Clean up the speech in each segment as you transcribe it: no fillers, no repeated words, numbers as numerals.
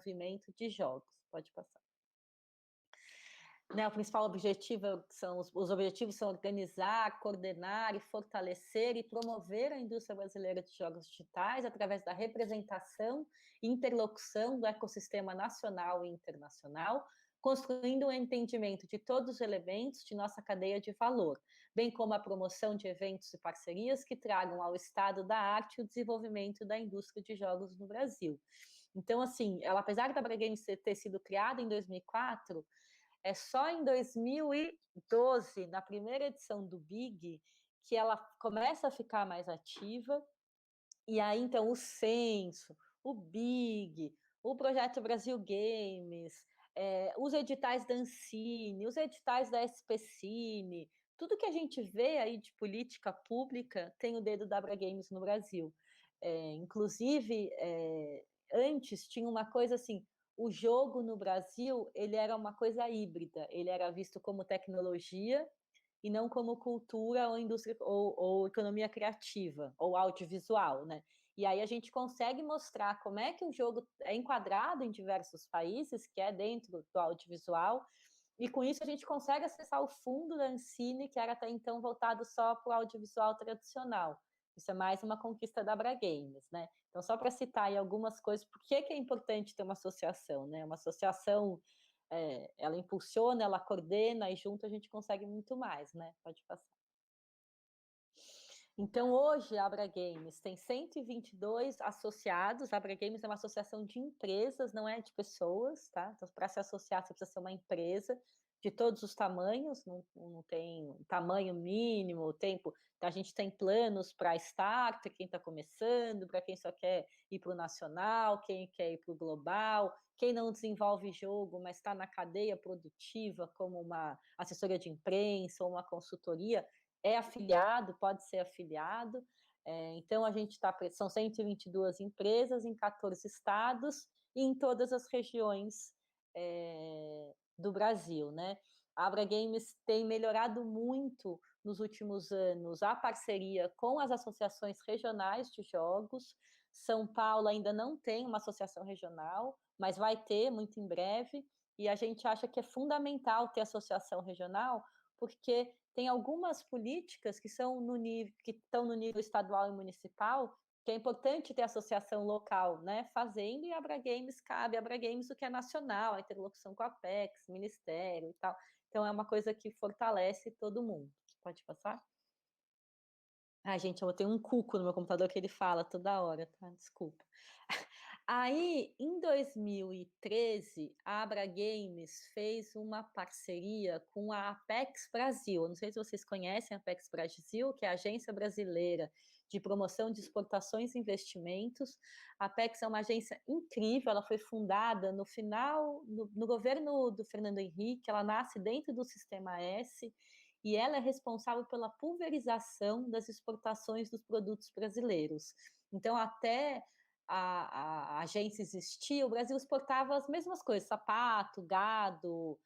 desenvolvimento de jogos. Pode passar. Né, o principal objetivo os objetivos são organizar, coordenar e fortalecer e promover a indústria brasileira de jogos digitais através da representação e interlocução do ecossistema nacional e internacional, construindo um entendimento de todos os elementos de nossa cadeia de valor, bem como a promoção de eventos e parcerias que tragam ao estado da arte o desenvolvimento da indústria de jogos no Brasil. Então, assim, ela, apesar da Bragames ter sido criada em 2004, é só em 2012, na primeira edição do Big, que ela começa a ficar mais ativa, e aí então o Censo, o Big, o Projeto Brasil Games, os editais da Ancine, os editais da SPCine, tudo que a gente vê aí de política pública tem o dedo da Abra Games no Brasil. Inclusive, antes tinha uma coisa assim, o jogo no Brasil ele era uma coisa híbrida, ele era visto como tecnologia e não como cultura ou indústria ou economia criativa ou audiovisual, né? E aí a gente consegue mostrar como é que o jogo é enquadrado em diversos países, que é dentro do audiovisual, e com isso a gente consegue acessar o fundo da Ancine, que era até então voltado só para o audiovisual tradicional. Isso é mais uma conquista da Abra Games, né? Então, só para citar aí algumas coisas, por que é importante ter uma associação, né? Uma associação, ela impulsiona, ela coordena, e junto a gente consegue muito mais, né? Pode passar. Então, hoje, a Abra Games tem 122 associados. A Abra Games é uma associação de empresas, não é de pessoas, tá? Então, para se associar, você precisa ser uma empresa de todos os tamanhos, não tem tamanho mínimo, tempo. Então, a gente tem planos para starter, quem está começando, para quem só quer ir para o nacional, quem quer ir para o global, quem não desenvolve jogo, mas está na cadeia produtiva, como uma assessoria de imprensa ou uma consultoria, é afiliado, pode ser afiliado. Então, a gente são 122 empresas em 14 estados e em todas as regiões do Brasil, né? A Abra Games tem melhorado muito nos últimos anos a parceria com as associações regionais de jogos. São Paulo ainda não tem uma associação regional, mas vai ter muito em breve, e a gente acha que é fundamental ter associação regional, porque tem algumas políticas que estão no nível estadual e municipal, que é importante ter associação local, né, fazendo, e a Abra Games, cabe a Abra Games o que é nacional, a interlocução com a Apex, Ministério e tal. Então, é uma coisa que fortalece todo mundo. Pode passar? Ai, gente, eu tenho um cuco no meu computador que ele fala toda hora, tá? Desculpa. Aí, em 2013, a Abra Games fez uma parceria com a Apex Brasil. Eu não sei se vocês conhecem a Apex Brasil, que é a Agência Brasileira de Promoção de Exportações e Investimentos. A Apex é uma agência incrível, ela foi fundada no governo do Fernando Henrique, ela nasce dentro do Sistema S, e ela é responsável pela pulverização das exportações dos produtos brasileiros. Então, até a agência existia, o Brasil exportava as mesmas coisas, sapato, gado,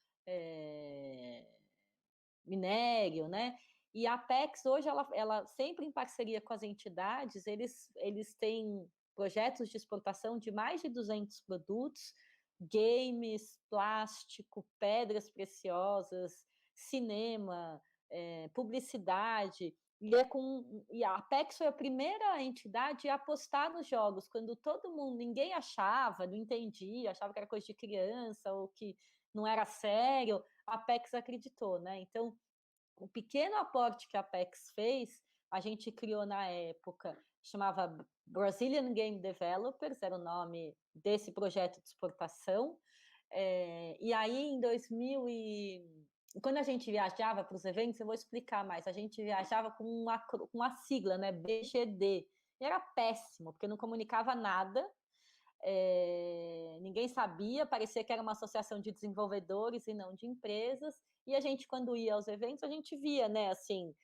minério, né? E a Apex, hoje, ela sempre em parceria com as entidades, eles têm projetos de exportação de mais de 200 produtos, games, plástico, pedras preciosas, cinema, publicidade, e a Apex foi a primeira entidade a apostar nos jogos, quando ninguém achava, não entendia, achava que era coisa de criança ou que não era sério, a Apex acreditou, né? Então, o pequeno aporte que a Apex fez, a gente criou na época, chamava Brazilian Game Developers, era o nome desse projeto de exportação, e aí em 2000 quando a gente viajava para os eventos, eu vou explicar mais, a gente viajava com uma sigla, né, BGD, e era péssimo, porque não comunicava nada, ninguém sabia, parecia que era uma associação de desenvolvedores e não de empresas, e a gente, quando ia aos eventos, a gente via, né, assim,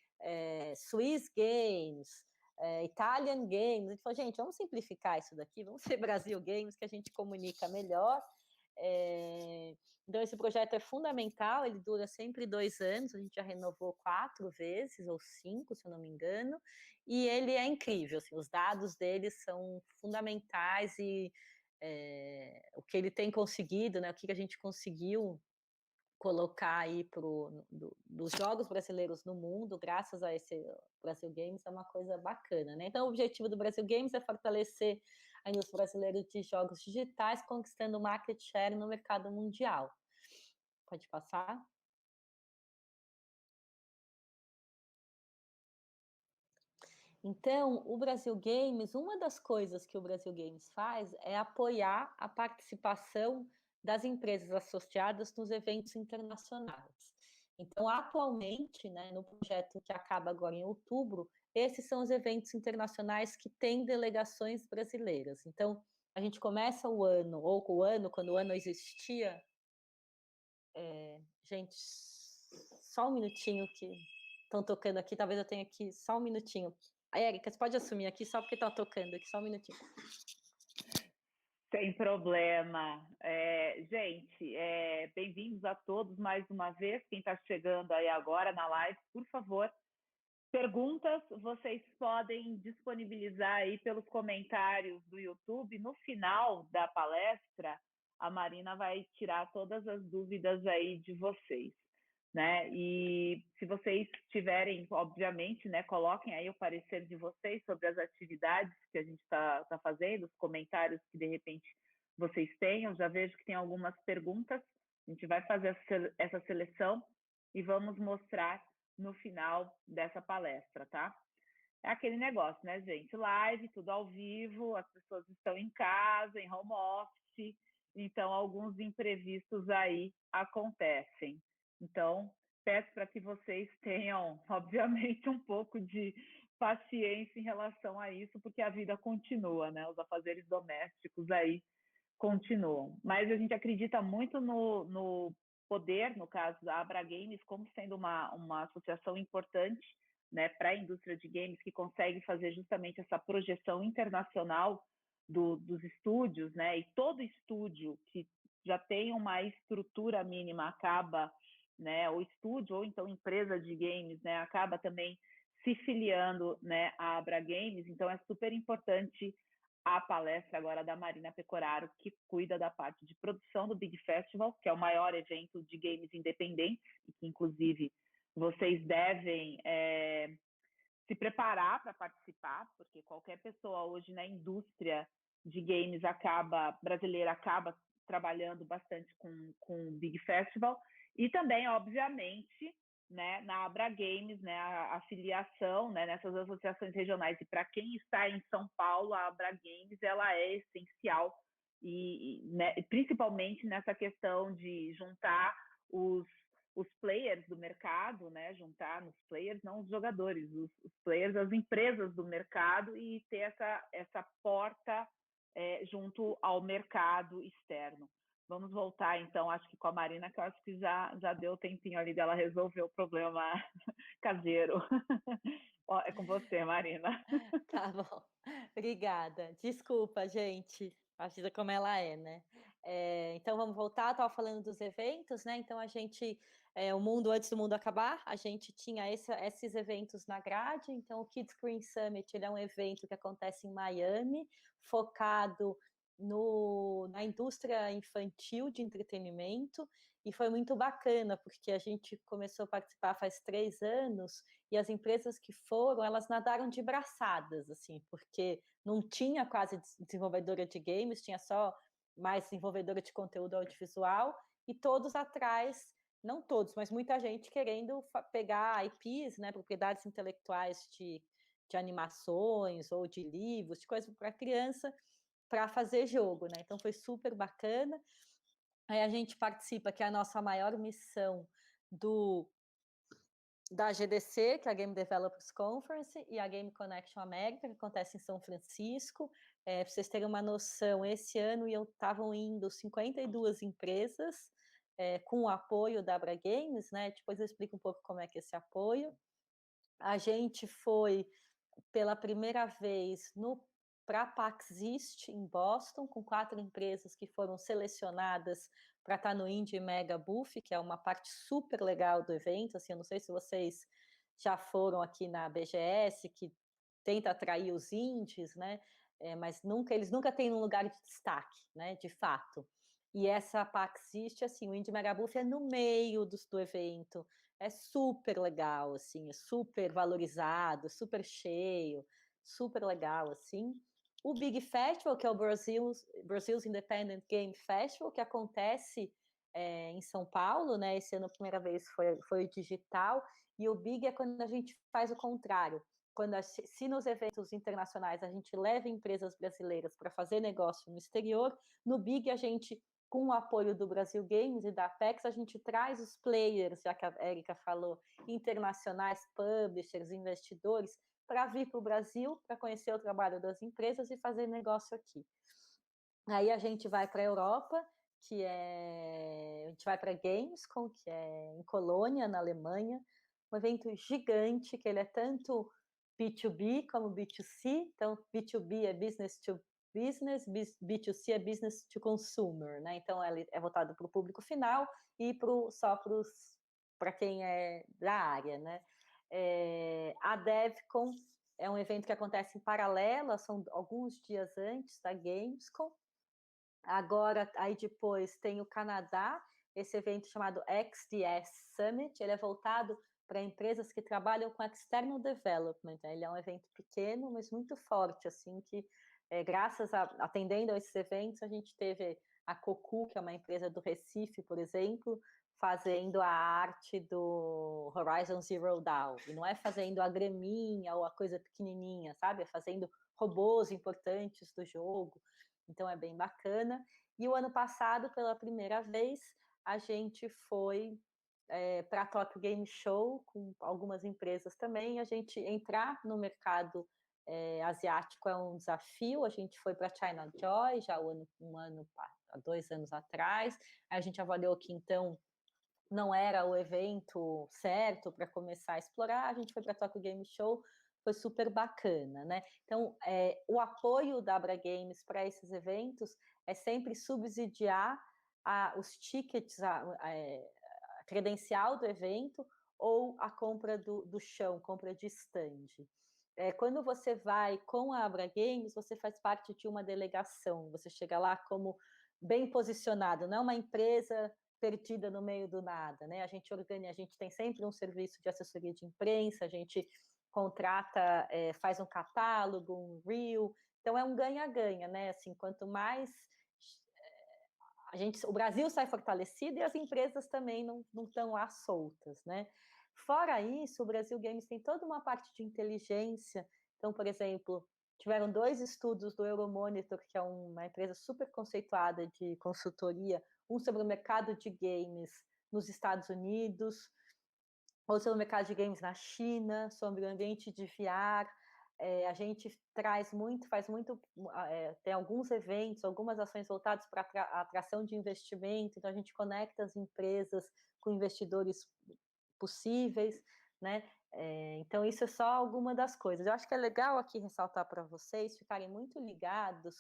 Swiss Games, Italian Games, a gente falou, gente, vamos simplificar isso daqui, vamos ser Brasil Games, que a gente comunica melhor. Então, esse projeto é fundamental, ele dura sempre 2 anos, a gente já renovou 4 vezes, ou 5, se eu não me engano, e ele é incrível, assim, os dados deles são fundamentais e o que ele tem conseguido, né, o que a gente conseguiu colocar aí dos jogos brasileiros no mundo, graças a esse Brasil Games, é uma coisa bacana, né? Então, o objetivo do Brasil Games é fortalecer a indústria brasileira de jogos digitais, conquistando market share no mercado mundial. Pode passar? Então, o Brasil Games, uma das coisas que o Brasil Games faz é apoiar a participação das empresas associadas nos eventos internacionais. Então, atualmente, né, no projeto que acaba agora em outubro, esses são os eventos internacionais que têm delegações brasileiras. Então, a gente começa o ano, ou o ano, quando o ano existia. Gente, só um minutinho que estão tocando aqui, talvez eu tenha aqui só um minutinho. Érica, você pode assumir aqui só porque está tocando aqui, só um minutinho. Sem problema. Gente, bem-vindos a todos mais uma vez. Quem está chegando aí agora na live, por favor, perguntas vocês podem disponibilizar aí pelos comentários do YouTube. No final da palestra, a Marina vai tirar todas as dúvidas aí de vocês, né? E se vocês tiverem, obviamente, né, coloquem aí o parecer de vocês sobre as atividades que a gente está fazendo, os comentários que de repente vocês tenham. Já vejo que tem algumas perguntas. A gente vai fazer essa seleção e vamos mostrar no final dessa palestra, tá? É aquele negócio, né, gente? Live, tudo ao vivo, as pessoas estão em casa, em home office, então alguns imprevistos aí acontecem. Então, peço para que vocês tenham, obviamente, um pouco de paciência em relação a isso, porque a vida continua, né? Os afazeres domésticos aí continuam. Mas a gente acredita muito no poder, no caso da Abra Games, como sendo uma associação importante, né, para a indústria de games, que consegue fazer justamente essa projeção internacional dos estúdios, né? E todo estúdio que já tem uma estrutura mínima acaba, né, o estúdio ou então empresa de games, né, acaba também se filiando, né, à Abra Games. Então é super importante a palestra agora da Marina Pecoraro, que cuida da parte de produção do Big Festival, que é o maior evento de games independentes, e que inclusive vocês devem se preparar para participar, porque qualquer pessoa hoje na indústria de games brasileira acaba trabalhando bastante com o Big Festival. E também, obviamente, né, na Abra Games, né, a filiação, né, nessas associações regionais. E para quem está em São Paulo, a Abra Games ela é essencial, né, principalmente nessa questão de juntar os players do mercado, né, juntar nos players, não os jogadores, os players, as empresas do mercado, e ter essa porta junto ao mercado externo. Vamos voltar, então, acho que com a Marina, que eu acho que já deu tempinho ali dela resolver o problema caseiro. É com você, Marina. Tá bom, obrigada. Desculpa, gente, a vida como ela é, né? Então vamos voltar, estava falando dos eventos, né? Então o mundo antes do mundo acabar, a gente tinha esses eventos na grade. Então o Kids Green Summit, ele é um evento que acontece em Miami, focado na indústria infantil de entretenimento, e foi muito bacana, porque a gente começou a participar faz 3 anos, e as empresas que foram, elas nadaram de braçadas, assim, porque não tinha quase desenvolvedora de games, tinha só mais desenvolvedora de conteúdo audiovisual, e todos atrás, não todos, mas muita gente querendo pegar IPs, né, propriedades intelectuais de animações ou de livros, de coisas para criança, para fazer jogo, né? Então foi super bacana. Aí a gente participa, que é a nossa maior missão da GDC, que é a Game Developers Conference, e a Game Connection América, que acontece em São Francisco. Para vocês terem uma noção, esse ano estavam indo 52 empresas, com o apoio da Abra Games, né? Depois eu explico um pouco como é que é esse apoio. A gente foi pela primeira vez para a PAX East, em Boston, com 4 empresas que foram selecionadas para estar no Indie Mega Booth, que é uma parte super legal do evento. Assim, eu não sei se vocês já foram aqui na BGS, que tenta atrair os indies, né? mas eles nunca têm um lugar de destaque, né, de fato. E essa Paxist, assim, o Indie Megabuff é no meio do evento, é super legal, assim, é super valorizado, super cheio, super legal, assim. O Big Festival, que é o Brazil's Independent Game Festival, que acontece em São Paulo, né? Esse ano a primeira vez foi digital, e o Big é quando a gente faz o contrário. Se nos eventos internacionais a gente leva empresas brasileiras para fazer negócio no exterior, no Big a gente, com o apoio do Brasil Games e da Apex, a gente traz os players, já que a Érica falou, internacionais, publishers, investidores, para vir para o Brasil, para conhecer o trabalho das empresas e fazer negócio aqui. Aí a gente vai para a Europa, a gente vai para Gamescom, que é em Colônia, na Alemanha, um evento gigante, que ele é tanto B2B como B2C, então B2B é business to business, B2C é business to consumer, né? Então ele é voltado para o público final e só para quem é da área, né? A DevCon é um evento que acontece em paralelo, são alguns dias antes da Gamescom. Agora, aí depois tem o Canadá, esse evento chamado XDS Summit, ele é voltado para empresas que trabalham com external development, né? Ele é um evento pequeno, mas muito forte, assim, que graças atendendo a esses eventos, a gente teve a Cocu, que é uma empresa do Recife, por exemplo, fazendo a arte do Horizon Zero Dawn, e não é fazendo a graminha ou a coisa pequenininha, sabe? É fazendo robôs importantes do jogo, então é bem bacana. E o ano passado, pela primeira vez, a gente foi para a Tokyo Game Show com algumas empresas também. A gente entrar no mercado asiático é um desafio. A gente foi para a China Joy já há 2 anos atrás. A gente avaliou que então não era o evento certo para começar a explorar. A gente foi para a Tokyo Game Show, foi super bacana, né? Então, o apoio da Abra Games para esses eventos é sempre subsidiar os tickets, a credencial do evento ou a compra do chão, compra de stand. Quando você vai com a Abra Games, você faz parte de uma delegação, você chega lá como bem posicionado, não é uma empresa perdida no meio do nada, né? A gente tem sempre um serviço de assessoria de imprensa, a gente contrata, faz um catálogo, um reel, então é um ganha-ganha, né? Assim, quanto mais o Brasil sai fortalecido e as empresas também não estão lá soltas, né? Fora isso, o Brasil Games tem toda uma parte de inteligência. Então, por exemplo, tiveram 2 estudos do Euromonitor, que é uma empresa super conceituada de consultoria, um sobre o mercado de games nos Estados Unidos, outro sobre o mercado de games na China, sobre o ambiente de VR. A gente faz muito, tem alguns eventos, algumas ações voltadas para a atração de investimento, então a gente conecta as empresas com investidores possíveis, né? Então isso é só alguma das coisas. Eu acho que é legal aqui ressaltar para vocês ficarem muito ligados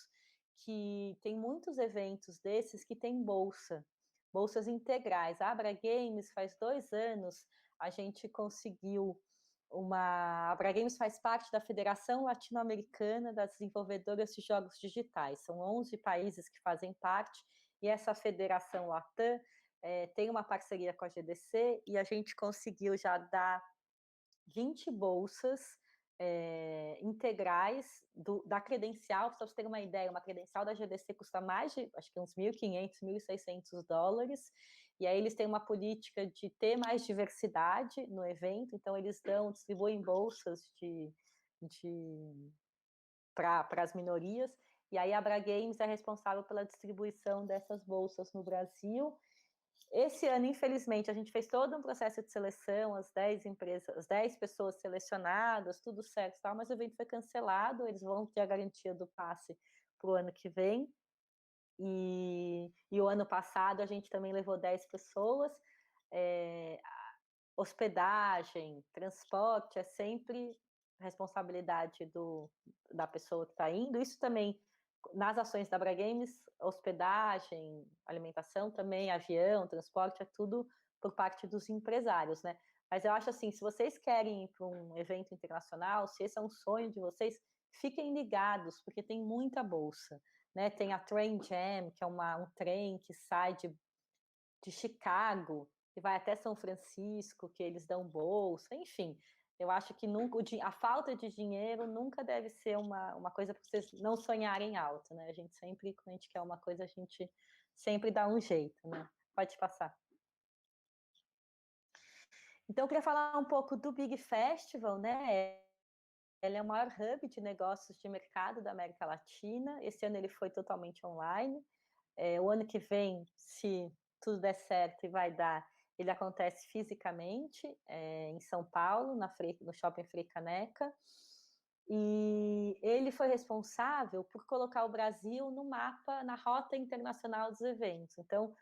que tem muitos eventos desses que tem bolsas integrais. A Abra Games faz 2 anos a gente conseguiu a Abra Games faz parte da Federação Latino-Americana das Desenvolvedoras de Jogos Digitais. São 11 países que fazem parte, e essa federação Latam tem uma parceria com a GDC, e a gente conseguiu já dar 20 bolsas integrais da credencial. Para vocês terem uma ideia, uma credencial da GDC custa mais de, acho que uns $1.500, $1.600, e aí eles têm uma política de ter mais diversidade no evento, então eles distribuem bolsas para as minorias, e aí a Abra Games é responsável pela distribuição dessas bolsas no Brasil. Esse ano, infelizmente, a gente fez todo um processo de seleção, as 10 pessoas selecionadas, tudo certo, tal, mas o evento foi cancelado, eles vão ter a garantia do passe para o ano que vem. E o ano passado a gente também levou 10 pessoas. Hospedagem, transporte é sempre responsabilidade da pessoa que está indo. Isso também, nas ações da Abra Games, hospedagem, alimentação também, avião, transporte, é tudo por parte dos empresários, né? Mas eu acho assim, se vocês querem ir para um evento internacional, se esse é um sonho de vocês, fiquem ligados, porque tem muita bolsa, né? Tem a Train Jam, que é um trem que sai de Chicago e vai até São Francisco, que eles dão bolsa, enfim. Eu acho que nunca, a falta de dinheiro nunca deve ser uma coisa para vocês não sonharem alto, né? A gente sempre, quando a gente quer uma coisa, a gente sempre dá um jeito, né? Pode passar. Então, eu queria falar um pouco do Big Festival, né? Ele é o maior hub de negócios de mercado da América Latina. Esse ano ele foi totalmente online. O ano que vem, se tudo der certo e vai dar, ele acontece fisicamente em São Paulo, no Shopping Frei Caneca. E ele foi responsável por colocar o Brasil no mapa, na rota internacional dos eventos. Então,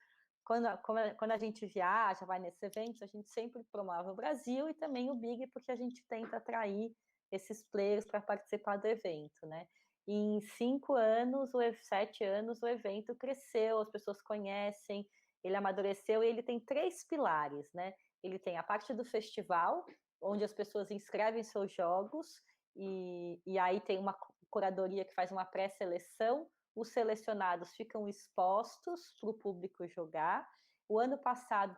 quando a gente viaja, vai nesses eventos, a gente sempre promove o Brasil e também o Big, porque a gente tenta atrair esses players para participar do evento, né? E em 5 anos, 7 anos, o evento cresceu, as pessoas conhecem, ele amadureceu e ele tem 3 pilares, né? Ele tem a parte do festival, onde as pessoas inscrevem seus jogos, e aí tem uma curadoria que faz uma pré-seleção, os selecionados ficam expostos para o público jogar. O ano passado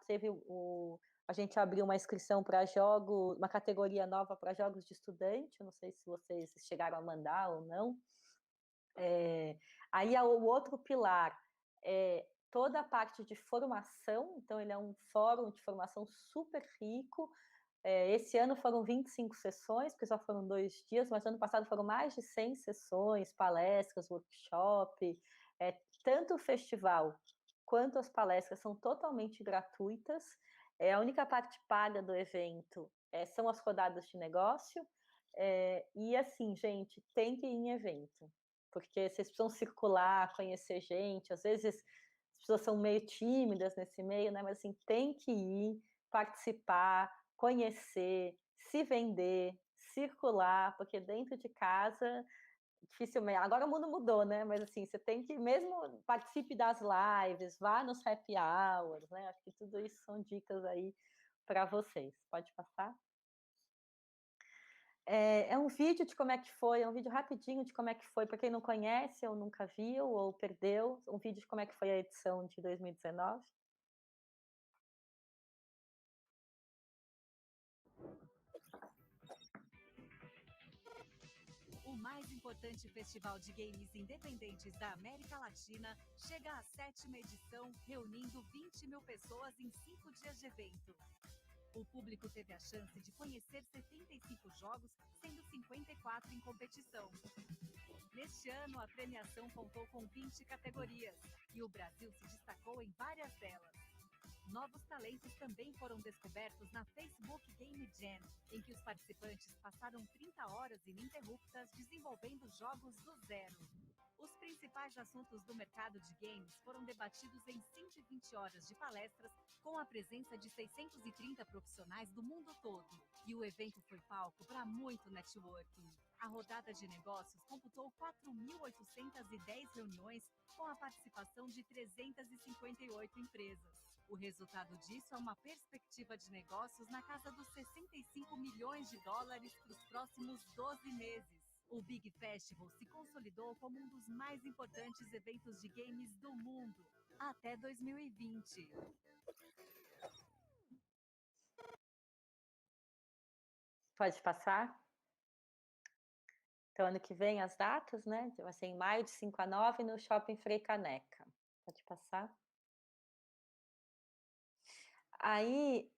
a gente abriu uma inscrição para jogos, uma categoria nova para jogos de estudante, eu não sei se vocês chegaram a mandar ou não. Aí o outro pilar é toda a parte de formação, então ele é um fórum de formação super rico. Esse ano foram 25 sessões, porque só foram 2 dias, mas ano passado foram mais de 100 sessões, palestras, workshop. Tanto o festival quanto as palestras são totalmente gratuitas. A única parte paga do evento são as rodadas de negócio. E assim, gente, tem que ir em evento, porque vocês precisam circular, conhecer gente. Às vezes as pessoas são meio tímidas nesse meio, né? Mas assim, tem que ir, participar, conhecer, se vender, circular, porque dentro de casa, dificilmente. Agora o mundo mudou, né? Mas assim, você tem que mesmo participe das lives, vá nos happy hours, né? Acho que tudo isso são dicas aí para vocês. Pode passar? É um vídeo de como é que foi, é um vídeo rapidinho de como é que foi, para quem não conhece ou nunca viu ou perdeu, um vídeo de como é que foi a edição de 2019. O mais importante festival de games independentes da América Latina chega à 7ª edição, reunindo 20 mil pessoas em 5 dias de evento. O público teve a chance de conhecer 75 jogos, sendo 54 em competição. Neste ano, a premiação contou com 20 categorias e o Brasil se destacou em várias delas. Novos talentos também foram descobertos na Facebook Game Jam, em que os participantes passaram 30 horas ininterruptas desenvolvendo jogos do zero. Os principais assuntos do mercado de games foram debatidos em 120 horas de palestras, com a presença de 630 profissionais do mundo todo. E o evento foi palco para muito networking. A rodada de negócios computou 4.810 reuniões, com a participação de 358 empresas. O resultado disso é uma perspectiva de negócios na casa dos 65 milhões de dólares para os próximos 12 meses. O Big Festival se consolidou como um dos mais importantes eventos de games do mundo, até 2020. Pode passar? Então, ano que vem as datas, né? Vai ser em maio de 5 a 9 no Shopping Frei Caneca. Pode passar? Aí,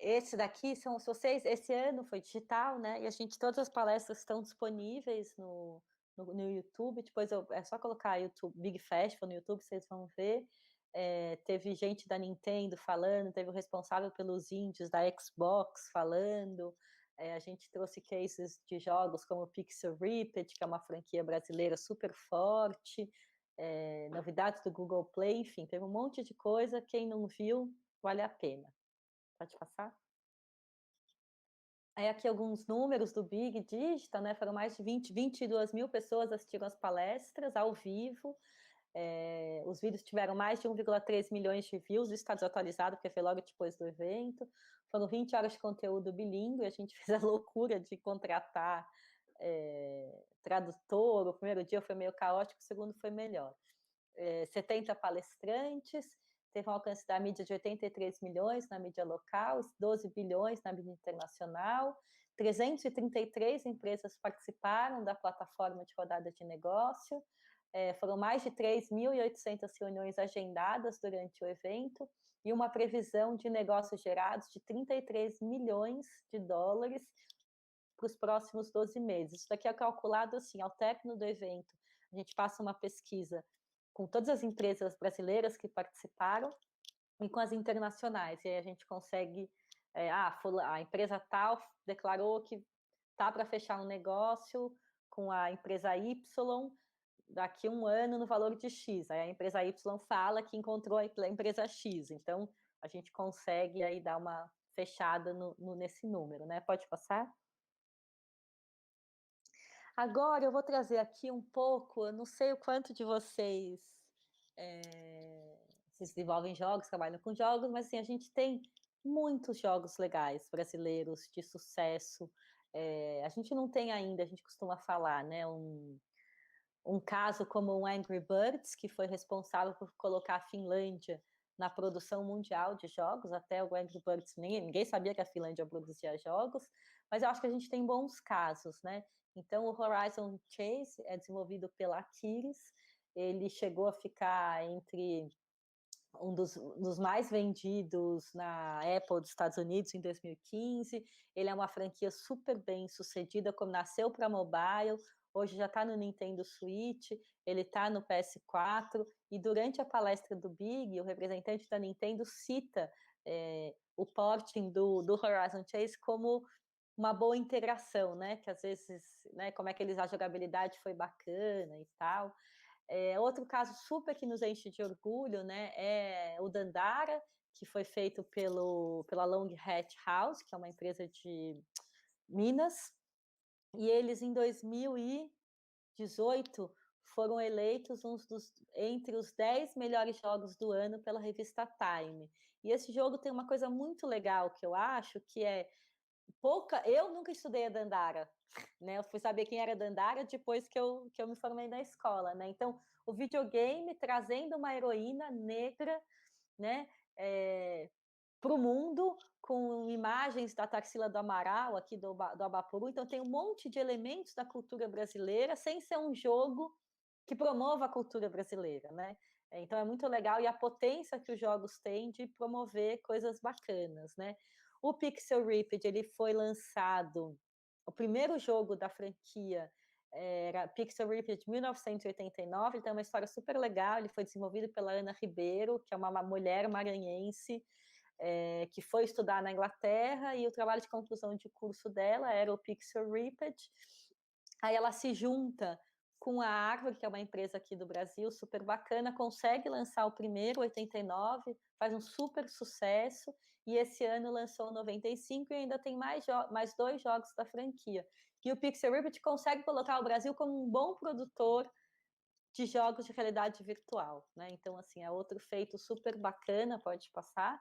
esse daqui são vocês. Esse ano foi digital, né? E todas as palestras estão disponíveis no YouTube. Depois é só colocar YouTube, Big Festival no YouTube, vocês vão ver. Teve gente da Nintendo falando, teve o responsável pelos indies da Xbox falando. A gente trouxe cases de jogos como Pixel Ripped, que é uma franquia brasileira super forte. Novidades do Google Play, enfim, teve um monte de coisa. Quem não viu, vale a pena. Pode passar? Aí aqui alguns números do Big Digital, né? Foram mais de 22 mil pessoas assistiram as palestras ao vivo. Os vídeos tiveram mais de 1,3 milhões de views, isso está desatualizado, porque foi logo depois do evento. Foram 20 horas de conteúdo bilíngue, a gente fez a loucura de contratar tradutor, o primeiro dia foi meio caótico, o segundo foi melhor. 70 palestrantes, teve um alcance da mídia de 83 milhões na mídia local, 12 bilhões na mídia internacional, 333 empresas participaram da plataforma de rodada de negócio, foram mais de 3.800 reuniões agendadas durante o evento e uma previsão de negócios gerados de 33 milhões de dólares para os próximos 12 meses. Isso daqui é calculado assim, ao término do evento, a gente passa uma pesquisa com todas as empresas brasileiras que participaram e com as internacionais, e aí a gente consegue, a empresa tal declarou que tá para fechar um negócio com a empresa Y daqui a um ano no valor de X, aí a empresa Y fala que encontrou a empresa X, então a gente consegue aí dar uma fechada nesse número, né? Pode passar? Agora eu vou trazer aqui um pouco, eu não sei o quanto de vocês se desenvolvem jogos, trabalham com jogos, mas assim, a gente tem muitos jogos legais brasileiros de sucesso. A gente não tem ainda, a gente costuma falar, né, um caso como o Angry Birds, que foi responsável por colocar a Finlândia na produção mundial de jogos, até o Angry Birds, ninguém sabia que a Finlândia produzia jogos, mas eu acho que a gente tem bons casos, né? Então, o Horizon Chase é desenvolvido pela Aquiles, ele chegou a ficar entre um dos mais vendidos na Apple dos Estados Unidos em 2015, ele é uma franquia super bem sucedida, como nasceu para mobile, hoje já está no Nintendo Switch, ele está no PS4, e durante a palestra do Big, o representante da Nintendo cita o porting do Horizon Chase como uma boa integração, né? Que às vezes, né, como é que a jogabilidade foi bacana e tal. Outro caso super que nos enche de orgulho, né, é o Dandara, que foi feito pela Long Hat House, que é uma empresa de Minas, e eles em 2018 foram eleitos entre os 10 melhores jogos do ano pela revista Time. E esse jogo tem uma coisa muito legal que eu acho, que eu nunca estudei a Dandara, né? Eu fui saber quem era Dandara depois que eu me formei na escola, né? Então, o videogame trazendo uma heroína negra, né? Para o mundo, com imagens da Tarsila do Amaral, aqui do Abapuru. Então, tem um monte de elementos da cultura brasileira, sem ser um jogo que promova a cultura brasileira, né? Então, é muito legal, e a potência que os jogos têm de promover coisas bacanas, né? O Pixel Ripped, ele foi lançado, o primeiro jogo da franquia era Pixel Ripped de 1989, ele tem uma história super legal, ele foi desenvolvido pela Ana Ribeiro, que é uma mulher maranhense, que foi estudar na Inglaterra, e o trabalho de conclusão de curso dela era o Pixel Ripped. Aí ela se junta com a Árvore, que é uma empresa aqui do Brasil, super bacana, consegue lançar o primeiro, 89, faz um super sucesso, e esse ano lançou o 95 e ainda tem mais 2 jogos da franquia. E o Pixel Ripped consegue colocar o Brasil como um bom produtor de jogos de realidade virtual, né? Então, assim, é outro feito super bacana, pode passar.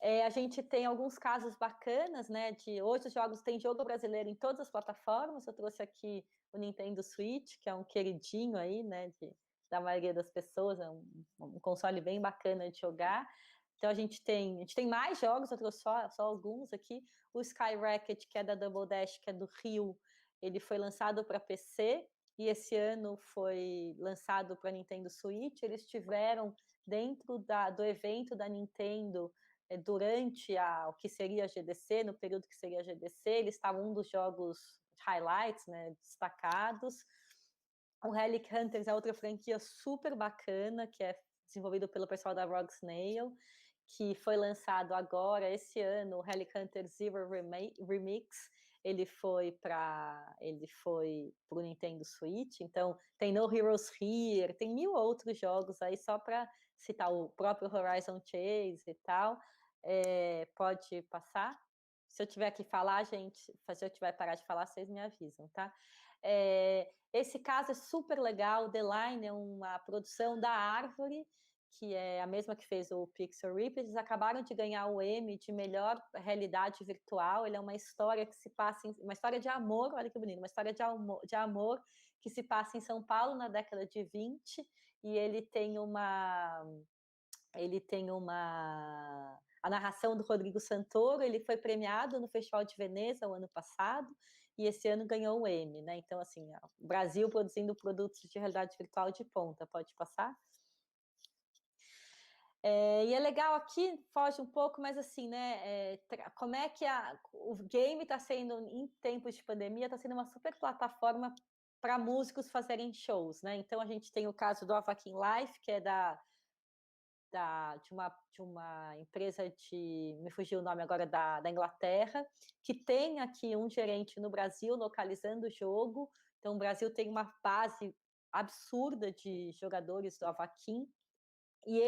A gente tem alguns casos bacanas, né? Hoje os jogos tem jogo brasileiro em todas as plataformas. Eu trouxe aqui o Nintendo Switch, que é um queridinho aí, né? Da maioria das pessoas, é um console bem bacana de jogar. Então a gente tem mais jogos, eu trouxe só alguns aqui. O Sky Racket, que é da Double Dash, que é do Rio, ele foi lançado para PC e esse ano foi lançado para Nintendo Switch. Eles tiveram dentro do evento da Nintendo durante o que seria a GDC, no período que seria a GDC, eles estavam um dos jogos highlights, né, destacados. O Relic Hunters é outra franquia super bacana, que é desenvolvido pelo pessoal da Rogue Snail, que foi lançado agora, esse ano, o Relic Hunter Zero Remix, ele foi para o Nintendo Switch, então tem No Heroes Here, tem 1000 outros jogos aí, só para citar o próprio Horizon Chase e tal. Pode passar? Se eu tiver que falar, gente, se eu tiver parar de falar, vocês me avisam, tá? Esse caso é super legal, o The Line é uma produção da Árvore, que é a mesma que fez o Pixel Rip, eles acabaram de ganhar o Emmy de melhor realidade virtual. Ele é uma história que se passa, uma história de amor, olha que bonito, uma história de amor que se passa em São Paulo na década de 20, e ele tem uma a narração do Rodrigo Santoro. Ele foi premiado no Festival de Veneza o ano passado, e esse ano ganhou o Emmy, né? Então, assim, o Brasil produzindo produtos de realidade virtual de ponta. Pode passar? E é legal aqui, foge um pouco, mas assim, né? Como é que o game está sendo, em tempos de pandemia, está sendo uma super plataforma para músicos fazerem shows, né? Então a gente tem o caso do Avakin Life, que é de uma empresa me fugiu o nome agora, da Inglaterra, que tem aqui um gerente no Brasil localizando o jogo. Então o Brasil tem uma base absurda de jogadores do Avakin, e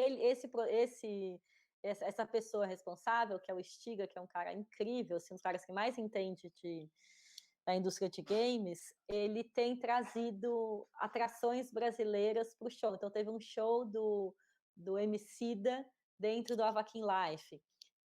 essa pessoa responsável, que é o Stiga, que é um cara incrível, assim, um dos caras que mais entende da indústria de games, ele tem trazido atrações brasileiras para o show. Então teve um show do Emicida dentro do Avakin Life.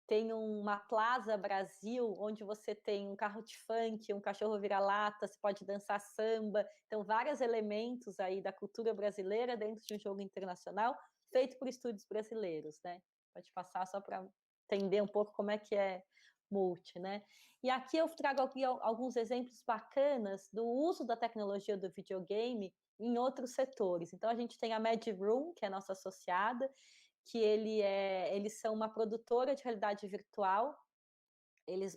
Tem uma Plaza Brasil, onde você tem um carro de funk, um cachorro vira-lata, você pode dançar samba. Então, vários elementos aí da cultura brasileira dentro de um jogo internacional, feito por estúdios brasileiros, né? Pode passar só para entender um pouco como é que é multi, né? E aqui eu trago aqui alguns exemplos bacanas do uso da tecnologia do videogame em outros setores. Então, a gente tem a Mad Room, que é a nossa associada, que eles são uma produtora de realidade virtual.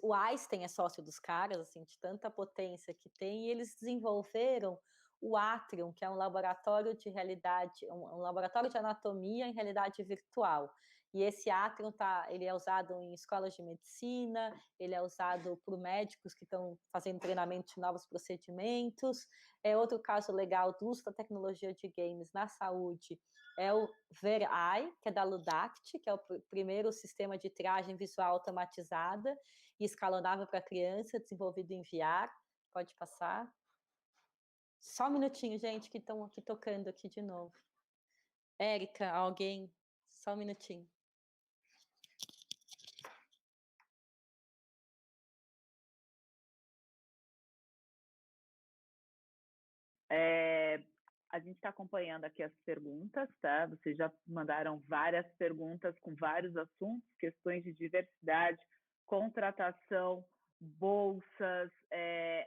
O Einstein é sócio dos caras, assim, de tanta potência que tem, e eles desenvolveram o Atrium, que é um laboratório de realidade, um laboratório de anatomia em realidade virtual. E esse Atrium ele é usado em escolas de medicina, ele é usado por médicos que estão fazendo treinamento de novos procedimentos. Outro caso legal do uso da tecnologia de games na saúde é o VerEye, que é da Ludact, que é o primeiro sistema de triagem visual automatizada e escalonável para criança, desenvolvido em VR. Pode passar. Só um minutinho, gente, que estão aqui tocando aqui de novo. Érica, alguém? Só um minutinho. A gente está acompanhando aqui as perguntas, tá? Vocês já mandaram várias perguntas com vários assuntos, questões de diversidade, contratação, bolsas,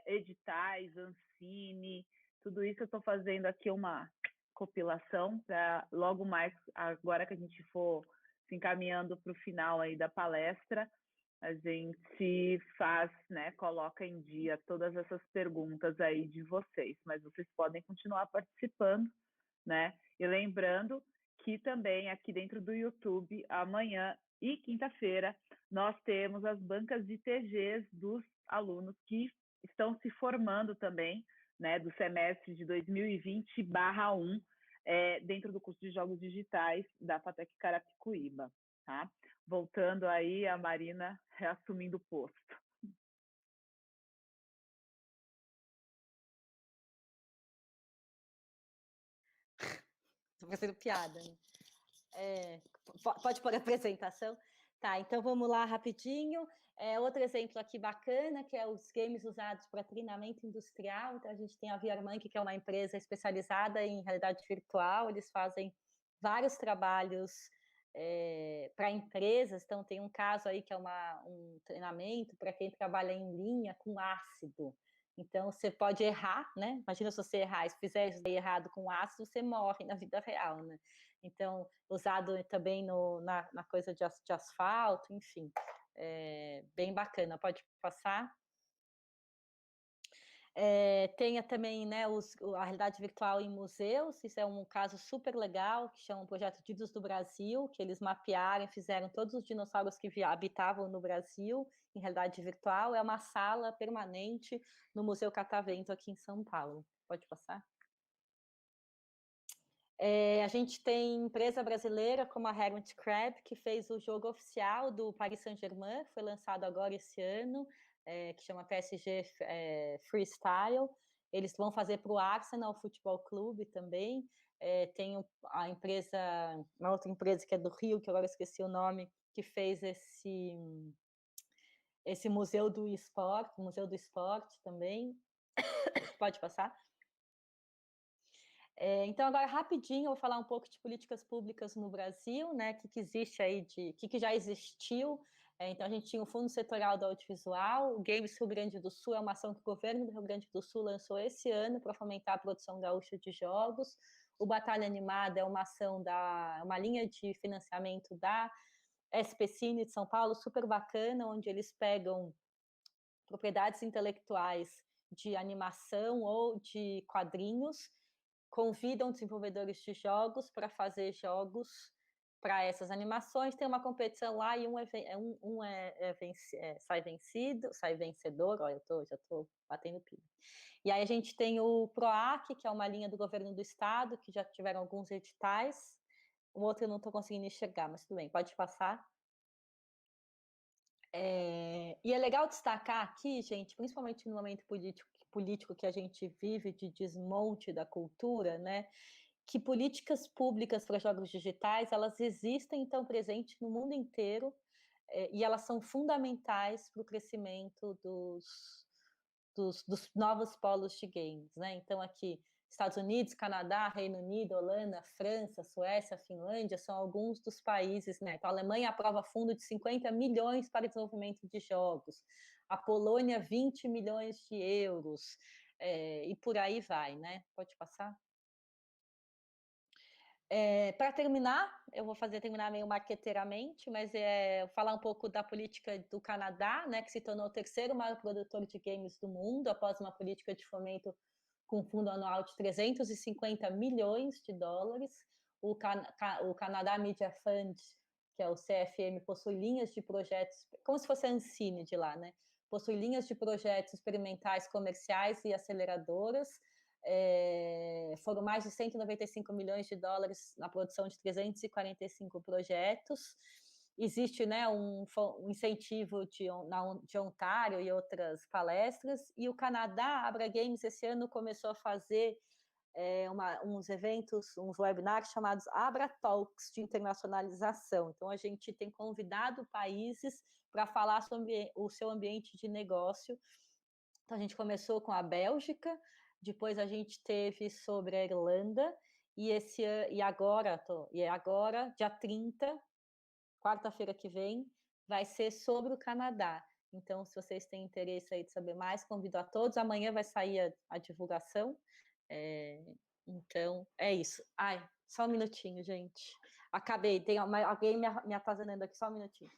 editais, Ancine, tudo isso eu estou fazendo aqui uma compilação para logo mais, agora que a gente for se encaminhando para o final aí da palestra, a gente faz, né, coloca em dia todas essas perguntas aí de vocês, mas vocês podem continuar participando, né? E lembrando que também aqui dentro do YouTube, amanhã e quinta-feira, nós temos as bancas de TGs dos alunos que estão se formando também, né, do semestre de 2020/1, dentro do curso de Jogos Digitais da FATEC Carapicuíba, tá? Voltando aí, a Marina reassumindo o posto. Estou fazendo piada, né? Pode pôr a apresentação? Tá, então vamos lá rapidinho. Outro exemplo aqui bacana, que é os games usados para treinamento industrial. Então, a gente tem a VRMonkey, que é uma empresa especializada em realidade virtual. Eles fazem vários trabalhos para empresas. Então, tem um caso aí que é um treinamento para quem trabalha em linha com ácido. Então, você pode errar, né? Imagina se você errar, se fizer isso errado com ácido, você morre na vida real, né? Então, usado também na coisa de asfalto, enfim. Bem bacana, pode passar. Tenha também, né, a realidade virtual em museus. Isso é um caso super legal, que chama o Projeto Dinos do Brasil, que eles mapearam e fizeram todos os dinossauros que habitavam no Brasil em realidade virtual. É uma sala permanente no Museu Catavento, aqui em São Paulo. Pode passar. A gente tem empresa brasileira como a Hermit Crab, que fez o jogo oficial do Paris Saint-Germain, foi lançado agora esse ano, que chama PSG Freestyle. Eles vão fazer para o Arsenal Futebol Clube também. tem a empresa, uma outra empresa que é do Rio, que agora eu esqueci o nome, que fez esse Museu do Esporte também. Pode passar? Então, agora, rapidinho, eu vou falar um pouco de políticas públicas no Brasil, né? O que existe aí, que já existiu. Então, a gente tinha o Fundo Setorial do Audiovisual, o Games Rio Grande do Sul é uma ação que o governo do Rio Grande do Sul lançou esse ano para fomentar a produção gaúcha de jogos. O Batalha Animada é uma ação uma linha de financiamento da SP Cine de São Paulo, super bacana, onde eles pegam propriedades intelectuais de animação ou de quadrinhos, convidam desenvolvedores de jogos para fazer jogos para essas animações. Tem uma competição lá e sai vencedor. Olha, já estou batendo pilha. E aí a gente tem o PROAC, que é uma linha do governo do estado, que já tiveram alguns editais. O outro eu não estou conseguindo enxergar, mas tudo bem, pode passar. E é legal destacar aqui, gente, principalmente no momento político que a gente vive de desmonte da cultura, né, que políticas públicas para jogos digitais, elas existem, estão presentes no mundo inteiro, e elas são fundamentais para o crescimento dos novos polos de games, né? Então, aqui, Estados Unidos, Canadá, Reino Unido, Holanda, França, Suécia, Finlândia, são alguns dos países, né? Então, a Alemanha aprova fundo de 50 milhões para desenvolvimento de jogos, a Polônia, 20 milhões de euros, e por aí vai, né? Pode passar? Para terminar, eu vou terminar meio marqueteiramente, mas falar um pouco da política do Canadá, né, que se tornou o terceiro maior produtor de games do mundo, após uma política de fomento com fundo anual de 350 milhões de dólares. O Canadá Media Fund, que é o CFM, possui linhas de projetos, como se fosse a Ancine de lá, né? Possui linhas de projetos experimentais comerciais e aceleradoras. Foram mais de 195 milhões de dólares na produção de 345 projetos. Existe, né, um incentivo de Ontário e outras palestras, e o Canadá, a Abra Games, esse ano começou a fazer uns eventos, uns webinars chamados Abra Talks de internacionalização. Então, a gente tem convidado países para falar sobre o seu ambiente de negócio. Então, a gente começou com a Bélgica, depois a gente teve sobre a Irlanda, e agora, dia 30, quarta-feira que vem, vai ser sobre o Canadá. Então, se vocês têm interesse aí de saber mais, convido a todos. Amanhã vai sair a divulgação. Então, é isso. Ai, só um minutinho, gente. Acabei. Tem alguém me atazanando aqui, só um minutinho.